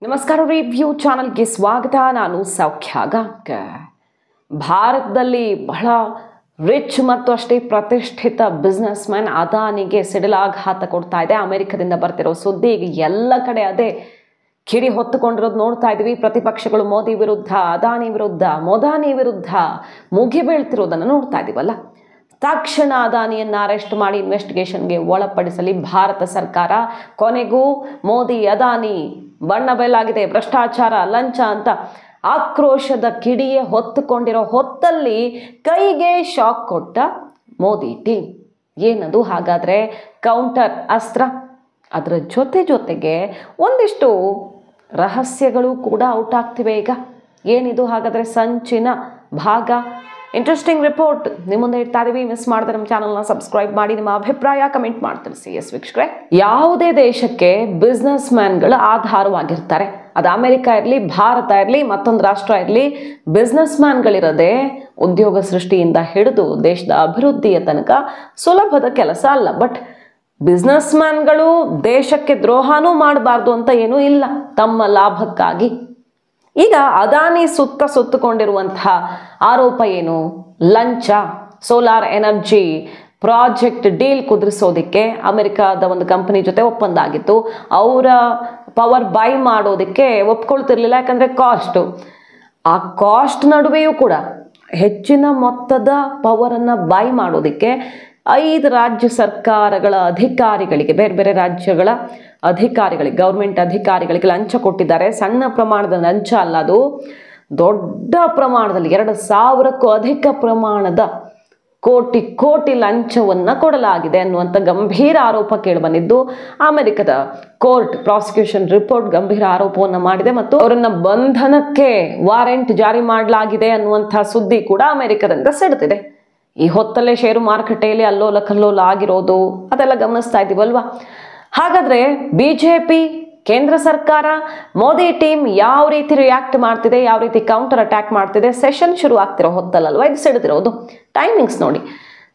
ನಮಸ್ಕಾರ ರಿವ್ಯೂ ಚಾನಲ್ಗೆ ಸ್ವಾಗತ. ನಾನು ಸೌಖ್ಯ ಗಾಂವ್ಕರ್. ಭಾರತದಲ್ಲಿ ಬಹಳ ರಿಚ್ ಮತ್ತು ಅಷ್ಟೇ ಪ್ರತಿಷ್ಠಿತ ಬಿಸ್ನೆಸ್ ಮ್ಯಾನ್ ಅದಾನಿಗೆ ಸಿಡಿಲಾಘಾತ ಕೊಡ್ತಾ ಇದೆ. ಅಮೆರಿಕದಿಂದ ಬರ್ತಿರೋ ಸುದ್ದಿ ಈಗ ಎಲ್ಲ ಕಡೆ ಅದೇ ಕಿಡಿ ಹೊತ್ತುಕೊಂಡಿರೋದು ನೋಡ್ತಾ ಇದ್ದೀವಿ. ಪ್ರತಿಪಕ್ಷಗಳು ಮೋದಿ ವಿರುದ್ಧ, ಅದಾನಿ ವಿರುದ್ಧ, ಮೊದಾನಿ ವಿರುದ್ಧ ಮುಗಿ ಬೀಳ್ತಿರೋದನ್ನು ನೋಡ್ತಾ ಇದ್ದೀವಲ್ಲ. ತಕ್ಷಣ ಅದಾನಿಯನ್ನು ಅರೆಸ್ಟ್ ಮಾಡಿ ಇನ್ವೆಸ್ಟಿಗೇಷನ್ಗೆ ಒಳಪಡಿಸಲಿ ಭಾರತ ಸರ್ಕಾರ. ಕೊನೆಗೂ ಮೋದಿ ಅದಾನಿ ಬಣ್ಣ ಬಯಲಾಗಿದೆ, ಭ್ರಷ್ಟಾಚಾರ, ಲಂಚ ಅಂತ ಆಕ್ರೋಶದ ಕಿಡಿಯೇ ಹೊತ್ತುಕೊಂಡಿರೋ ಹೊತ್ತಲ್ಲಿ ಕೈಗೆ ಶಾಕ್ ಕೊಟ್ಟ ಮೋದಿ ಟೀಮ್. ಏನದು ಹಾಗಾದರೆ? ಕೌಂಟರ್ ಅಸ್ತ್ರ. ಅದರ ಜೊತೆಗೆ ಒಂದಿಷ್ಟು ರಹಸ್ಯಗಳು ಕೂಡ ಔಟ್ ಆಗ್ತಿವೆ ಈಗ. ಏನಿದು ಹಾಗಾದರೆ ಸಂಚಿನ ಭಾಗ? ಇಂಟ್ರೆಸ್ಟಿಂಗ್ ರಿಪೋರ್ಟ್ ನಿಮ್ಮ ಮುಂದೆ ಇಡ್ತಾ ಇದೀವಿ. ಮಿಸ್ ಮಾಡಿದ್ರೆ ನಮ್ಮ ಚಾನಲ್ನ ಸಬ್ಸ್ಕ್ರೈಬ್ ಮಾಡಿ, ನಿಮ್ಮ ಅಭಿಪ್ರಾಯ ಕಮೆಂಟ್ ಮಾಡಿ ತಿಳಿಸಿ. ಎಸ್ ವೀಕ್ಷಕರೇ, ಯಾವುದೇ ದೇಶಕ್ಕೆ ಬಿಸ್ನೆಸ್ ಮ್ಯಾನ್ಗಳು ಆಧಾರವಾಗಿರ್ತಾರೆ. ಅದು ಅಮೆರಿಕ ಇರಲಿ, ಭಾರತ ಇರಲಿ, ಮತ್ತೊಂದು ರಾಷ್ಟ್ರ ಇರಲಿ, ಬಿಸ್ನೆಸ್ ಮ್ಯಾನ್ಗಳಿರೋದೇ ಉದ್ಯೋಗ ಸೃಷ್ಟಿಯಿಂದ ಹಿಡಿದು ದೇಶದ ಅಭಿವೃದ್ಧಿಯ ತನಕ ಸುಲಭದ ಕೆಲಸ ಅಲ್ಲ. ಬಟ್ ಬಿಸ್ನೆಸ್ ಮ್ಯಾನ್ಗಳು ದೇಶಕ್ಕೆ ದ್ರೋಹನೂ ಮಾಡಬಾರ್ದು ಅಂತ ಏನೂ ಇಲ್ಲ, ತಮ್ಮ ಲಾಭಕ್ಕಾಗಿ. ಈಗ ಅದಾನಿ ಸುತ್ತಕೊಂಡಿರುವಂತಹ ಆರೋಪ ಏನು? ಲಂಚ. ಸೋಲಾರ್ ಎನರ್ಜಿ ಪ್ರಾಜೆಕ್ಟ್ ಡೀಲ್ ಕುದುರಿಸೋದಕ್ಕೆ ಅಮೆರಿಕದ ಒಂದು ಕಂಪನಿ ಜೊತೆ ಒಪ್ಪಂದ ಆಗಿತ್ತು. ಅವರ ಪವರ್ ಬೈ ಮಾಡೋದಕ್ಕೆ ಒಪ್ಕೊಳ್ತಿರ್ಲಿಲ್ಲ, ಯಾಕಂದರೆ ಕಾಸ್ಟು. ಆ ಕಾಸ್ಟ್ ನಡುವೆಯೂ ಕೂಡ ಹೆಚ್ಚಿನ ಮೊತ್ತದ ಪವರನ್ನು ಬೈ ಮಾಡೋದಕ್ಕೆ 5 ರಾಜ್ಯ ಸರ್ಕಾರಗಳ ಅಧಿಕಾರಿಗಳಿಗೆ, ಬೇರೆ ಬೇರೆ ರಾಜ್ಯಗಳ ಅಧಿಕಾರಿಗಳಿಗೆ, ಗೌರ್ಮೆಂಟ್ ಅಧಿಕಾರಿಗಳಿಗೆ ಲಂಚ ಕೊಟ್ಟಿದ್ದಾರೆ. ಸಣ್ಣ ಪ್ರಮಾಣದ ಲಂಚ ಅಲ್ಲ, ಅದು ದೊಡ್ಡ ಪ್ರಮಾಣದಲ್ಲಿ 2,000ಕ್ಕೂ ಅಧಿಕ ಪ್ರಮಾಣದ ಕೋಟಿ ಲಂಚವನ್ನು ಕೊಡಲಾಗಿದೆ ಅನ್ನುವಂಥ ಗಂಭೀರ ಆರೋಪ ಕೇಳಿಬಂದಿದ್ದು. ಅಮೆರಿಕದ ಕೋರ್ಟ್ ಪ್ರಾಸಿಕ್ಯೂಷನ್ ರಿಪೋರ್ಟ್ ಗಂಭೀರ ಆರೋಪವನ್ನು ಮಾಡಿದೆ ಮತ್ತು ಅವರನ್ನ ಬಂಧನಕ್ಕೆ ವಾರೆಂಟ್ ಜಾರಿ ಮಾಡಲಾಗಿದೆ ಅನ್ನುವಂಥ ಸುದ್ದಿ ಕೂಡ ಅಮೆರಿಕದಿಂದ ಸಿಡ್ತಿದೆ. ಈ ಹೊತ್ತಲ್ಲೇ ಷೇರು ಮಾರುಕಟ್ಟೆಯಲ್ಲಿ ಅಲ್ಲೋಲ ಕಲ್ಲೋಲ ಆಗಿರೋದು ಅದೆಲ್ಲ ಗಮನಿಸ್ತಾ ಇದ್ದೀವಲ್ವಾ. ಹಾಗಾದ್ರೆ ಬಿಜೆಪಿ, ಕೇಂದ್ರ ಸರ್ಕಾರ, ಮೋದಿ ಟೀಮ್ ಯಾವ ರೀತಿ ರಿಯಾಕ್ಟ್ ಮಾಡ್ತಿದೆ, ಯಾವ ರೀತಿ ಕೌಂಟರ್ ಅಟ್ಯಾಕ್ ಮಾಡ್ತಿದೆ? ಸೆಷನ್ ಶುರು ಆಗ್ತಿರೋ ಹೊತ್ತಲ್ಲಲ್ವಾ ಇದು ಸಿಡ್ತಿರೋದು. ಟೈಮಿಂಗ್ಸ್ ನೋಡಿ,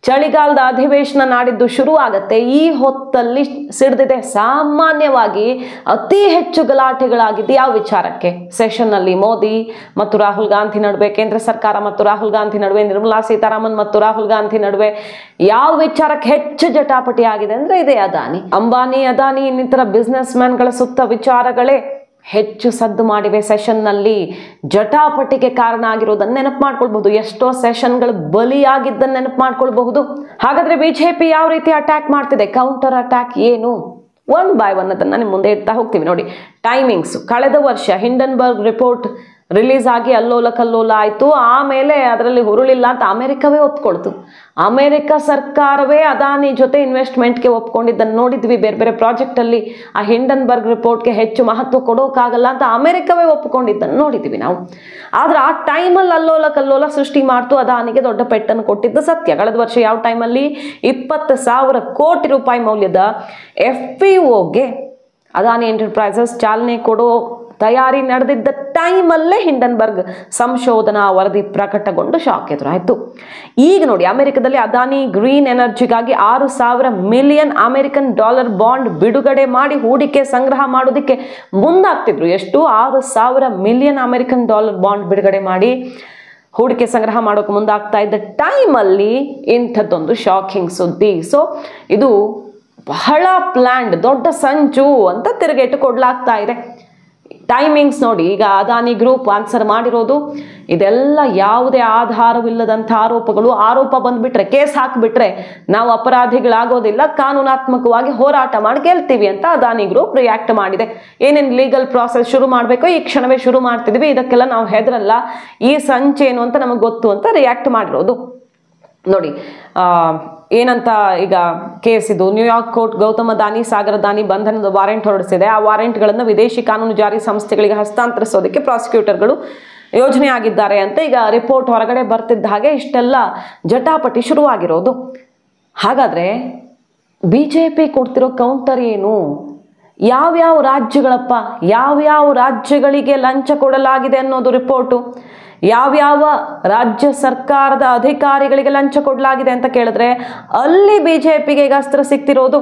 ಚಳಿಗಾಲದ ಅಧಿವೇಶನ ನಾಡಿದ್ದು ಶುರು ಆಗತ್ತೆ. ಈ ಹೊತ್ತಲ್ಲಿ ಸಿಡ್ದಿದೆ. ಸಾಮಾನ್ಯವಾಗಿ ಅತಿ ಹೆಚ್ಚು ಗಲಾಟೆಗಳಾಗಿದ್ದು ಯಾವ ವಿಚಾರಕ್ಕೆ? ಸೆಷನ್ನಲ್ಲಿ ಮೋದಿ ಮತ್ತು ರಾಹುಲ್ ಗಾಂಧಿ ನಡುವೆ, ಕೇಂದ್ರ ಸರ್ಕಾರ ಮತ್ತು ರಾಹುಲ್ ಗಾಂಧಿ ನಡುವೆ, ನಿರ್ಮಲಾ ಸೀತಾರಾಮನ್ ಮತ್ತು ರಾಹುಲ್ ಗಾಂಧಿ ನಡುವೆ ಯಾವ ವಿಚಾರಕ್ಕೆ ಹೆಚ್ಚು ಜಟಾಪಟಿ ಆಗಿದೆ ಅಂದ್ರೆ ಇದೇ ಅದಾನಿ, ಅಂಬಾನಿ, ಅದಾನಿ ಇನ್ನಿತರ ಬಿಸ್ನೆಸ್ ಮ್ಯಾನ್ಗಳ ಸುತ್ತ ವಿಚಾರಗಳೇ ಹೆಚ್ಚು ಸದ್ದು ಮಾಡಿವೆ. ಸೆಷನ್ನಲ್ಲಿ ಜಟಾಪಟಿಗೆ ಕಾರಣ ಆಗಿರೋದನ್ನ ನೆನಪು ಮಾಡ್ಕೊಳ್ಬಹುದು. ಎಷ್ಟೋ ಸೆಷನ್ಗಳು ಬಲಿಯಾಗಿದ್ದನ್ನು ನೆನಪು ಮಾಡ್ಕೊಳ್ಬಹುದು. ಹಾಗಾದ್ರೆ ಬಿಜೆಪಿ ಯಾವ ರೀತಿ ಅಟ್ಯಾಕ್ ಮಾಡ್ತಿದೆ? ಕೌಂಟರ್ ಅಟ್ಯಾಕ್ ಏನು? ಒನ್ ಬೈ ಒನ್ ಅದನ್ನ ನಿಮ್ಮ ಮುಂದೆ ಇಡ್ತಾ ಹೋಗ್ತೀವಿ. ನೋಡಿ, ಟೈಮಿಂಗ್ಸ್. ಕಳೆದ ವರ್ಷ ಹಿಂಡನ್ಬರ್ಗ್ ರಿಪೋರ್ಟ್ ರಿಲೀಸ್ ಆಗಿ ಅಲ್ಲೋಲ ಕಲ್ಲೋಲ ಆಯಿತು. ಆಮೇಲೆ ಅದರಲ್ಲಿ ಹುರುಳಿಲ್ಲ ಅಂತ ಅಮೆರಿಕವೇ ಒಪ್ಕೊಳ್ತು. ಅಮೆರಿಕ ಸರ್ಕಾರವೇ ಅದಾನಿ ಜೊತೆ ಇನ್ವೆಸ್ಟ್ಮೆಂಟ್ಗೆ ಒಪ್ಕೊಂಡಿದ್ದನ್ನು ನೋಡಿದ್ವಿ. ಬೇರೆ ಬೇರೆ ಪ್ರಾಜೆಕ್ಟಲ್ಲಿ ಆ ಹಿಂಡನ್ಬರ್ಗ್ ರಿಪೋರ್ಟ್ಗೆ ಹೆಚ್ಚು ಮಹತ್ವ ಕೊಡೋಕ್ಕಾಗಲ್ಲ ಅಂತ ಅಮೆರಿಕವೇ ಒಪ್ಕೊಂಡಿದ್ದನ್ನು ನೋಡಿದ್ವಿ ನಾವು. ಆದರೆ ಆ ಟೈಮಲ್ಲಿ ಅಲ್ಲೋಲ ಕಲ್ಲೋಲ ಸೃಷ್ಟಿ ಮಾಡ್ತು. ಅದಾನಿಗೆ ದೊಡ್ಡ ಪೆಟ್ಟನ್ನು ಕೊಟ್ಟಿದ್ದು ಸತ್ಯ. ಕಳೆದ ವರ್ಷ ಯಾವ ಟೈಮಲ್ಲಿ 20,000 ಕೋಟಿ ರೂಪಾಯಿ ಮೌಲ್ಯದ FPOಗೆ ಅದಾನಿ ಎಂಟರ್ಪ್ರೈಸಸ್ ಚಾಲನೆ ಕೊಡೋ ತಯಾರಿ ನಡೆದಿದ್ದ ಟೈಮಲ್ಲೇ ಹಿಂಡನ್ಬರ್ಗ್ ಸಂಶೋಧನಾ ವರದಿ ಪ್ರಕಟಗೊಂಡು ಶಾಕ್ ಎದುರಾಯಿತು. ಈಗ ನೋಡಿ, ಅಮೆರಿಕದಲ್ಲಿ ಅದಾನಿ ಗ್ರೀನ್ ಎನರ್ಜಿಗಾಗಿ $6,000 ಮಿಲಿಯನ್ ಅಮೆರಿಕನ್ ಡಾಲರ್ ಬಾಂಡ್ ಬಿಡುಗಡೆ ಮಾಡಿ ಹೂಡಿಕೆ ಸಂಗ್ರಹ ಮಾಡೋದಕ್ಕೆ ಮುಂದಾಗ್ತಿದ್ರು. ಎಷ್ಟು? $6,000 ಮಿಲಿಯನ್ ಅಮೆರಿಕನ್ ಡಾಲರ್ ಬಾಂಡ್ ಬಿಡುಗಡೆ ಮಾಡಿ ಹೂಡಿಕೆ ಸಂಗ್ರಹ ಮಾಡೋಕೆ ಮುಂದಾಗ್ತಾ ಇದ್ದ ಟೈಮಲ್ಲಿ ಇಂಥದ್ದೊಂದು ಶಾಕಿಂಗ್ ಸುದ್ದಿ. ಸೊ ಇದು ಬಹಳ ಪ್ಲ್ಯಾಂಡ್, ದೊಡ್ಡ ಸಂಚು ಅಂತ ತಿರುಗೇಟು ಕೊಡ್ಲಾಗ್ತಾ ಇದೆ. ಟೈಮಿಂಗ್ಸ್ ನೋಡಿ, ಈಗ ಅದಾನಿ ಗ್ರೂಪ್ ಆನ್ಸರ್ ಮಾಡಿರೋದು ಇದೆಲ್ಲ ಯಾವುದೇ ಆಧಾರವಿಲ್ಲದಂಥ ಆರೋಪಗಳು. ಆರೋಪ ಬಂದ್ಬಿಟ್ರೆ, ಕೇಸ್ ಹಾಕಿಬಿಟ್ರೆ ನಾವು ಅಪರಾಧಿಗಳಾಗೋದಿಲ್ಲ, ಕಾನೂನಾತ್ಮಕವಾಗಿ ಹೋರಾಟ ಮಾಡಿ ಗೆಲ್ತೀವಿ ಅಂತ ಅದಾನಿ ಗ್ರೂಪ್ ರಿಯಾಕ್ಟ್ ಮಾಡಿದೆ. ಏನೇನು ಲೀಗಲ್ ಪ್ರಾಸೆಸ್ ಶುರು ಮಾಡಬೇಕೋ ಈ ಕ್ಷಣವೇ ಶುರು ಮಾಡ್ತಿದ್ವಿ, ಇದಕ್ಕೆಲ್ಲ ನಾವು ಹೆದರಲ್ಲ, ಈ ಸಂಚೇನು ಅಂತ ನಮಗೆ ಗೊತ್ತು ಅಂತ ರಿಯಾಕ್ಟ್ ಮಾಡಿರೋದು. ನೋಡಿ ಏನಂತ ಈಗ ಕೇಸ್ ಇದು. ನ್ಯೂಯಾರ್ಕ್ ಕೋರ್ಟ್ ಗೌತಮ್ ಅದಾನಿ, ಸಾಗರ್ ಅದಾನಿ ಬಂಧನದ ವಾರೆಂಟ್ ಹೊರಡಿಸಿದೆ. ಆ ವಾರೆಂಟ್ಗಳನ್ನು ವಿದೇಶಿ ಕಾನೂನು ಜಾರಿ ಸಂಸ್ಥೆಗಳಿಗೆ ಹಸ್ತಾಂತರಿಸೋದಕ್ಕೆ ಪ್ರಾಸಿಕ್ಯೂಟರ್ಗಳು ಯೋಜನೆ ಆಗಿದ್ದಾರೆ ಅಂತ ಈಗ ರಿಪೋರ್ಟ್ ಹೊರಗಡೆ ಬರ್ತಿದ್ದ ಹಾಗೆ ಇಷ್ಟೆಲ್ಲ ಜಟಾಪಟಿ ಶುರುವಾಗಿರೋದು. ಹಾಗಾದರೆ ಬಿಜೆಪಿ ಕೊಡ್ತಿರೋ ಕೌಂಟರ್ ಏನು? ಯಾವ್ಯಾವ ರಾಜ್ಯಗಳಪ್ಪ, ಯಾವ್ಯಾವ ರಾಜ್ಯಗಳಿಗೆ ಲಂಚ ಕೊಡಲಾಗಿದೆ ಅನ್ನೋದು ರಿಪೋರ್ಟು. ಯಾವ್ಯಾವ ರಾಜ್ಯ ಸರ್ಕಾರದ ಅಧಿಕಾರಿಗಳಿಗೆ ಲಂಚ ಕೊಡಲಾಗಿದೆ ಅಂತ ಕೇಳಿದ್ರೆ ಅಲ್ಲಿ ಬಿಜೆಪಿಗೆ ಈಗ ಅಸ್ತ್ರ ಸಿಕ್ತಿರೋದು.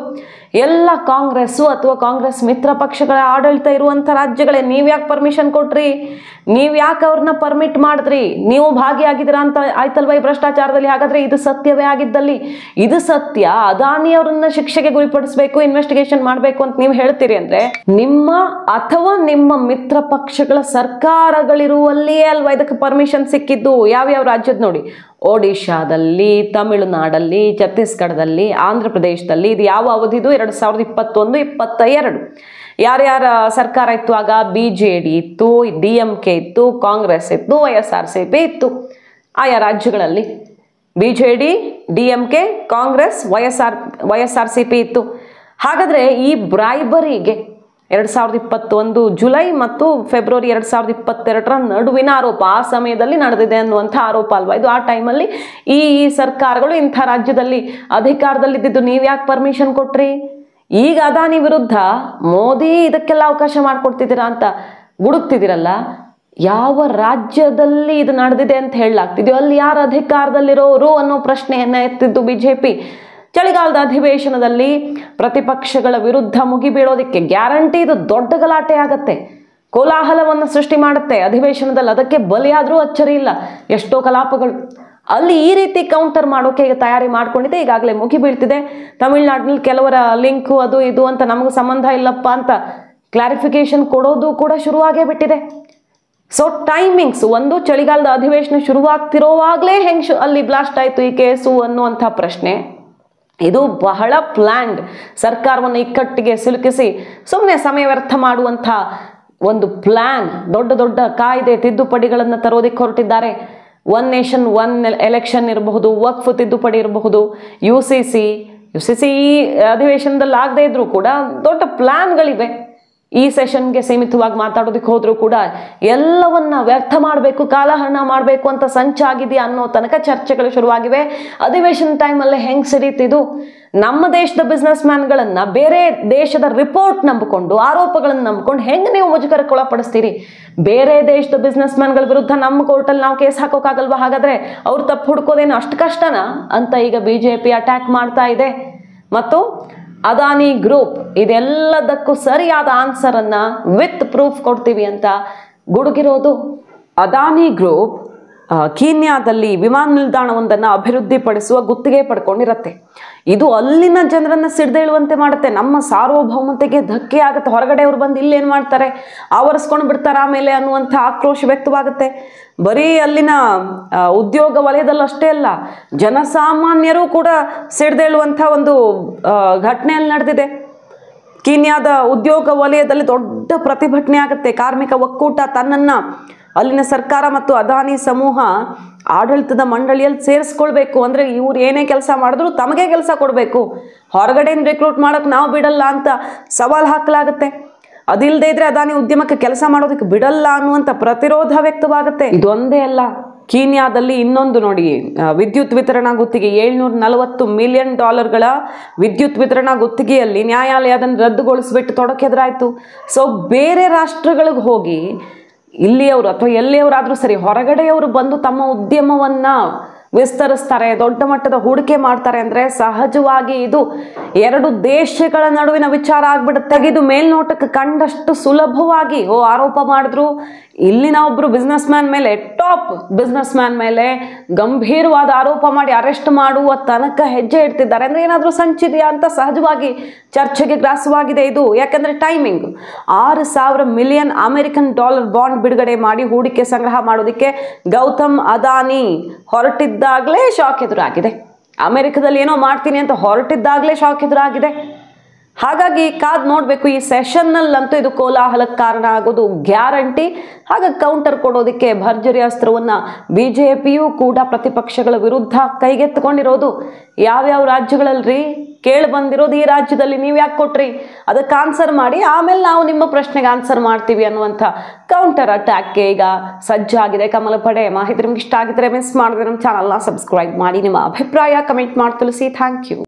ಎಲ್ಲ ಕಾಂಗ್ರೆಸ್ಸು ಅಥವಾ ಕಾಂಗ್ರೆಸ್ ಮಿತ್ರ ಪಕ್ಷಗಳ ಆಡಳಿತ ಇರುವಂಥ ರಾಜ್ಯಗಳೇ. ನೀವು ಯಾಕೆ ಪರ್ಮಿಷನ್ ಕೊಟ್ರಿ, ನೀವು ಯಾಕೆ ಅವ್ರನ್ನ ಪರ್ಮಿಟ್ ಮಾಡಿದ್ರಿ, ನೀವು ಭಾಗಿಯಾಗಿದ್ದೀರಾ ಅಂತ ಆಯ್ತಲ್ವ ಈ ಭ್ರಷ್ಟಾಚಾರದಲ್ಲಿ. ಹಾಗಾದ್ರೆ ಇದು ಸತ್ಯವೇ ಆಗಿದ್ದಲ್ಲಿ, ಇದು ಸತ್ಯ, ಅದಾನಿ ಅವರನ್ನ ಶಿಕ್ಷೆಗೆ ಗುರಿಪಡಿಸಬೇಕು, ಇನ್ವೆಸ್ಟಿಗೇಷನ್ ಮಾಡಬೇಕು ಅಂತ ನೀವು ಹೇಳ್ತೀರಿ ಅಂದ್ರೆ ನಿಮ್ಮ ಅಥವಾ ನಿಮ್ಮ ಮಿತ್ರ ಪಕ್ಷಗಳ ಸರ್ಕಾರಗಳಿರುವಲ್ಲಿಯೇ ಅಲ್ವಾ ಇದಕ್ಕೆ ಪರ್ಮಿಷನ್ ಸಿಕ್ಕಿದ್ದು. ಯಾವ್ಯಾವ ರಾಜ್ಯದ ನೋಡಿ, ಒಡಿಶಾದಲ್ಲಿ, ತಮಿಳುನಾಡಲ್ಲಿ, ಛತ್ತೀಸ್ಗಢದಲ್ಲಿ, ಆಂಧ್ರ ಪ್ರದೇಶದಲ್ಲಿ. ಇದು ಯಾವ ಅವಧಿದು? 2021-22. ಯಾರ್ಯಾರ ಸರ್ಕಾರ ಇತ್ತು ಆಗ? BJD ಇತ್ತು, DMK ಇತ್ತು, ಕಾಂಗ್ರೆಸ್ ಇತ್ತು, YSRCP ಇತ್ತು. ಆಯಾ ರಾಜ್ಯಗಳಲ್ಲಿ BJD, DMK, ಕಾಂಗ್ರೆಸ್, YSRCP ಇತ್ತು. ಹಾಗಾದ್ರೆ ಈ ಬ್ರೈಬರಿಗೆ 2021 ಜುಲೈ ಮತ್ತು ಫೆಬ್ರವರಿ 2022 ನಡುವಿನ ಆರೋಪ, ಆ ಸಮಯದಲ್ಲಿ ನಡೆದಿದೆ ಅನ್ನುವಂಥ ಆರೋಪ ಅಲ್ವಾ ಇದು. ಆ ಟೈಮಲ್ಲಿ ಈ ಸರ್ಕಾರಗಳು ಇಂಥ ರಾಜ್ಯದಲ್ಲಿ ಅಧಿಕಾರದಲ್ಲಿದ್ದು ನೀವು ಯಾಕೆ ಪರ್ಮಿಷನ್ ಕೊಟ್ರಿ? ಈಗ ಅದಾನಿ ವಿರುದ್ಧ ಮೋದಿ ಇದಕ್ಕೆಲ್ಲ ಅವಕಾಶ ಮಾಡಿಕೊಡ್ತಿದ್ದೀರಾ ಅಂತ ಗುಡುಕ್ತಿದ್ದೀರಲ್ಲ, ಯಾವ ರಾಜ್ಯದಲ್ಲಿ ಇದು ನಡೆದಿದೆ ಅಂತ ಹೇಳಲಾಗ್ತಿದೆಯೋ ಅಲ್ಲಿ ಯಾರು ಅಧಿಕಾರದಲ್ಲಿರೋರು ಅನ್ನೋ ಪ್ರಶ್ನೆಯನ್ನ ಎತ್ತಿದ್ದು ಬಿಜೆಪಿ. ಚಳಿಗಾಲದ ಅಧಿವೇಶನದಲ್ಲಿ ಪ್ರತಿಪಕ್ಷಗಳ ವಿರುದ್ಧ ಮುಗಿಬೀಳೋದಕ್ಕೆ ಗ್ಯಾರಂಟಿ ಇದು ದೊಡ್ಡ ಗಲಾಟೆ ಆಗತ್ತೆ, ಕೋಲಾಹಲವನ್ನು ಸೃಷ್ಟಿ ಮಾಡುತ್ತೆ ಅಧಿವೇಶನದಲ್ಲಿ. ಅದಕ್ಕೆ ಬಲಿಯಾದರೂ ಅಚ್ಚರಿ ಇಲ್ಲ, ಎಷ್ಟೋ ಕಲಾಪಗಳು. ಅಲ್ಲಿ ಈ ರೀತಿ ಕೌಂಟರ್ ಮಾಡೋಕೆ ಈಗ ತಯಾರಿ ಮಾಡ್ಕೊಂಡಿದೆ, ಈಗಾಗಲೇ ಮುಗಿಬೀಳ್ತಿದೆ. ತಮಿಳ್ನಾಡಿನಲ್ಲಿ ಕೆಲವರ ಲಿಂಕು ಅದು ಇದು ಅಂತ ನಮಗೆ ಸಂಬಂಧ ಇಲ್ಲಪ್ಪ ಅಂತ ಕ್ಲಾರಿಫಿಕೇಶನ್ ಕೊಡೋದು ಕೂಡ ಶುರುವಾಗೇ ಬಿಟ್ಟಿದೆ. ಸೊ ಟೈಮಿಂಗ್ಸ್, ಒಂದು ಚಳಿಗಾಲದ ಅಧಿವೇಶನ ಶುರುವಾಗ್ತಿರೋವಾಗಲೇ ಹೆಂಗೆ ಅಲ್ಲಿ ಬ್ಲಾಸ್ಟ್ ಆಯಿತು ಈ ಕೇಸು ಅನ್ನುವಂಥ ಪ್ರಶ್ನೆ. ಇದು ಬಹಳ ಪ್ಲ್ಯಾಂಡ್, ಸರ್ಕಾರವನ್ನು ಇಕ್ಕಟ್ಟಿಗೆ ಸಿಲುಕಿಸಿ ಸುಮ್ಮನೆ ಸಮಯ ವ್ಯರ್ಥ ಮಾಡುವಂಥ ಒಂದು ಪ್ಲ್ಯಾನ್. ದೊಡ್ಡ ದೊಡ್ಡ ಕಾಯ್ದೆ ತಿದ್ದುಪಡಿಗಳನ್ನು ತರೋದಕ್ಕೆ ಹೊರಟಿದ್ದಾರೆ. ಒನ್ ನೇಷನ್ ಒನ್ ಎಲೆಕ್ಷನ್ ಇರಬಹುದು, ವಕ್ಫ್ ತಿದ್ದುಪಡಿ ಇರಬಹುದು, UCC ಈ ಅಧಿವೇಶನದಲ್ಲಿ ಆಗದೇ ಇದ್ರೂ ಕೂಡ ದೊಡ್ಡ ಪ್ಲ್ಯಾನ್ಗಳಿವೆ. ಈ ಸೆಷನ್ಗೆ ಸೀಮಿತವಾಗಿ ಮಾತಾಡೋದಕ್ಕೆ ಹೋದರೂ ಕೂಡ ಎಲ್ಲವನ್ನ ವ್ಯರ್ಥ ಮಾಡಬೇಕು, ಕಾಲಹರಣ ಮಾಡಬೇಕು ಅಂತ ಸಂಚಾಗಿದೆಯಾ ಅನ್ನೋ ತನಕ ಚರ್ಚೆಗಳು ಶುರುವಾಗಿವೆ. ಅಧಿವೇಶನ ಟೈಮಲ್ಲೇ ಹೆಂಗೆ ಸಿರೀತಿದು? ನಮ್ಮ ದೇಶದ ಬಿಸ್ನೆಸ್ ಮ್ಯಾನ್ಗಳನ್ನು ಬೇರೆ ದೇಶದ ರಿಪೋರ್ಟ್ ನಂಬಿಕೊಂಡು, ಆರೋಪಗಳನ್ನು ನಂಬಿಕೊಂಡು ಹೆಂಗೆ ನೀವು ಮುಜುಗರಕ್ಕೆ ಒಳಪಡಿಸ್ತೀರಿ? ಬೇರೆ ದೇಶದ ಬಿಸ್ನೆಸ್ ಮ್ಯಾನ್ಗಳ ವಿರುದ್ಧ ನಮ್ಮ ಕೋರ್ಟಲ್ಲಿ ನಾವು ಕೇಸ್ ಹಾಕೋಕ್ಕಾಗಲ್ವಾ? ಹಾಗಾದರೆ ಅವ್ರು ತಪ್ಪು ಹುಡ್ಕೋದೇನು ಅಷ್ಟು ಕಷ್ಟನಾ ಅಂತ ಈಗ BJP ಅಟ್ಯಾಕ್ ಮಾಡ್ತಾ ಇದೆ. ಮತ್ತು ಅದಾನಿ ಗ್ರೂಪ್ ಇದೆಲ್ಲದಕ್ಕೂ ಸರಿಯಾದ ಆನ್ಸರನ್ನು ವಿತ್ ಪ್ರೂಫ್ ಕೊಡ್ತೀವಿ ಅಂತ ಗುಡುಗಿರೋದು. ಅದಾನಿ ಗ್ರೂಪ್ ಕೀನ್ಯಾದಲ್ಲಿ ವಿಮಾನ ನಿಲ್ದಾಣವೊಂದನ್ನು ಅಭಿವೃದ್ಧಿಪಡಿಸುವ ಗುತ್ತಿಗೆ ಪಡ್ಕೊಂಡಿರತ್ತೆ. ಇದು ಅಲ್ಲಿನ ಜನರನ್ನು ಸಿಡ್ದೇಳುವಂತೆ ಮಾಡುತ್ತೆ, ನಮ್ಮ ಸಾರ್ವಭೌಮತೆಗೆ ಧಕ್ಕೆ ಆಗುತ್ತೆ. ಹೊರಗಡೆ ಅವ್ರು ಬಂದು ಇಲ್ಲೇನು ಮಾಡ್ತಾರೆ, ಆವರಿಸ್ಕೊಂಡು ಬಿಡ್ತಾರೆ ಆಮೇಲೆ ಅನ್ನುವಂಥ ಆಕ್ರೋಶ ವ್ಯಕ್ತವಾಗುತ್ತೆ. ಬರೀ ಅಲ್ಲಿನ ಉದ್ಯೋಗ ವಲಯದಲ್ಲಿ ಅಷ್ಟೇ ಅಲ್ಲ, ಜನಸಾಮಾನ್ಯರು ಕೂಡ ಸಿಡ್ದೇಳುವಂಥ ಒಂದು ಘಟನೆಯಲ್ಲಿ ನಡೆದಿದೆ. ಕೀನ್ಯಾದ ಉದ್ಯೋಗ ವಲಯದಲ್ಲಿ ದೊಡ್ಡ ಪ್ರತಿಭಟನೆ ಆಗುತ್ತೆ. ಕಾರ್ಮಿಕ ಒಕ್ಕೂಟ ತನ್ನನ್ನು ಅಲ್ಲಿನ ಸರ್ಕಾರ ಮತ್ತು ಅದಾನಿ ಸಮೂಹ ಆಡಳಿತದ ಮಂಡಳಿಯಲ್ಲಿ ಸೇರಿಸ್ಕೊಳ್ಬೇಕು, ಅಂದರೆ ಇವ್ರು ಏನೇ ಕೆಲಸ ಮಾಡಿದ್ರು ತಮಗೆ ಕೆಲಸ ಕೊಡಬೇಕು, ಹೊರಗಡೆಯಿಂದ ರಿಕ್ರೂಟ್ ಮಾಡೋಕ್ಕೆ ನಾವು ಬಿಡಲ್ಲ ಅಂತ ಸವಾಲು ಹಾಕಲಾಗುತ್ತೆ. ಅದಿಲ್ಲದೆ ಇದ್ರೆ ಅದಾನಿ ಉದ್ಯಮಕ್ಕೆ ಕೆಲಸ ಮಾಡೋದಕ್ಕೆ ಬಿಡಲ್ಲ ಅನ್ನುವಂಥ ಪ್ರತಿರೋಧ ವ್ಯಕ್ತವಾಗುತ್ತೆ. ಇದೊಂದೇ ಅಲ್ಲ, ಕೀನ್ಯಾದಲ್ಲಿ ಇನ್ನೊಂದು ನೋಡಿ, ವಿದ್ಯುತ್ ವಿತರಣಾ ಗುತ್ತಿಗೆ $740 ಮಿಲಿಯನ್ ವಿದ್ಯುತ್ ವಿತರಣಾ ಗುತ್ತಿಗೆಯಲ್ಲಿ ನ್ಯಾಯಾಲಯ ಅದನ್ನು ರದ್ದುಗೊಳಿಸಿಬಿಟ್ಟು ತೊಡಕೆದುರಾಯಿತು. ಸೊ ಬೇರೆ ರಾಷ್ಟ್ರಗಳಿಗೆ ಹೋಗಿ ಇಲ್ಲಿಯವರು ಅಥವಾ ಎಲ್ಲಿಯವರಾದರೂ ಸರಿ ಹೊರಗಡೆಯವರು ಬಂದು ತಮ್ಮ ಉದ್ಯಮವನ್ನು ವಿಸ್ತರಿಸ್ತಾರೆ, ದೊಡ್ಡ ಮಟ್ಟದ ಹೂಡಿಕೆ ಮಾಡ್ತಾರೆ ಅಂದರೆ ಸಹಜವಾಗಿ ಇದು ಎರಡು ದೇಶಗಳ ನಡುವಿನ ವಿಚಾರ ಆಗ್ಬಿಡುತ್ತೆ. ಇದು ಮೇಲ್ನೋಟಕ್ಕೆ ಕಂಡಷ್ಟು ಸುಲಭವಾಗಿ ಆರೋಪ ಮಾಡಿದ್ರು. ಇಲ್ಲಿನ ಒಬ್ಬರು ಬಿಸ್ನೆಸ್ ಮ್ಯಾನ್ ಮೇಲೆ, ಟಾಪ್ ಬಿಸ್ನೆಸ್ ಮ್ಯಾನ್ ಮೇಲೆ ಗಂಭೀರವಾದ ಆರೋಪ ಮಾಡಿ ಅರೆಸ್ಟ್ ಮಾಡುವ ತನಕ ಹೆಜ್ಜೆ ಇಡ್ತಿದ್ದಾರೆ. ಅಂದರೆ ಏನಾದರೂ ಸಂಚಿದೆಯಾ ಅಂತ ಸಹಜವಾಗಿ ಚರ್ಚೆಗೆ ಗ್ರಾಸವಾಗಿದೆ ಇದು. ಯಾಕಂದರೆ ಟೈಮಿಂಗ್, $6,000 ಮಿಲಿಯನ್ ಅಮೆರಿಕನ್ ಬಾಂಡ್ ಬಿಡುಗಡೆ ಮಾಡಿ ಹೂಡಿಕೆ ಸಂಗ್ರಹ ಮಾಡೋದಕ್ಕೆ ಗೌತಮ್ ಅದಾನಿ ಹೊರಟಿದ್ದಾಗಲೇ ಶಾಕ್ ಎದುರಾಗಿದೆ. ಅಮೆರಿಕದಲ್ಲಿ ಏನೋ ಮಾಡ್ತೀನಿ ಅಂತ ಹೊರಟಿದ್ದಾಗಲೇ ಶಾಕ್ ಎದುರಾಗಿದೆ. ಹಾಗಾಗಿ ಕಾದ್ ನೋಡಬೇಕು. ಈ ಸೆಷನ್ನಲ್ಲಂತೂ ಇದು ಕೋಲಾಹಲಕ್ಕೆ ಕಾರಣ ಆಗೋದು ಗ್ಯಾರಂಟಿ. ಹಾಗಾಗಿ ಕೌಂಟರ್ ಕೊಡೋದಕ್ಕೆ ಭರ್ಜರಿ ಅಸ್ತ್ರವನ್ನು BJPಯೂ ಕೂಡ ಪ್ರತಿಪಕ್ಷಗಳ ವಿರುದ್ಧ ಕೈಗೆತ್ತಿಕೊಂಡಿರೋದು. ಯಾವ್ಯಾವ ರಾಜ್ಯಗಳಲ್ರಿ ಕೇಳಿ ಬಂದಿರೋದು, ಈ ರಾಜ್ಯದಲ್ಲಿ ನೀವು ಯಾಕೆ ಕೊಟ್ರಿ, ಅದಕ್ಕೆ ಆನ್ಸರ್ ಮಾಡಿ, ಆಮೇಲೆ ನಾವು ನಿಮ್ಮ ಪ್ರಶ್ನೆಗೆ ಆನ್ಸರ್ ಮಾಡ್ತೀವಿ ಅನ್ನುವಂಥ ಕೌಂಟರ್ ಅಟ್ಯಾಕ್ಗೆ ಈಗ ಸಜ್ಜಾಗಿದೆ ಕಮಲ ಪಡೆ. ಮಾಹಿತಿ ನಿಮ್ಗೆ ಇಷ್ಟ ಆಗಿದ್ರೆ ಮಿಸ್ ಮಾಡಿದ್ರೆ ನಮ್ಮ ಚಾನಲ್ನ ಸಬ್ಸ್ಕ್ರೈಬ್ ಮಾಡಿ, ನಿಮ್ಮ ಅಭಿಪ್ರಾಯ ಕಮೆಂಟ್ ಮಾಡಿ ತಿಳಿಸಿ. Thank you.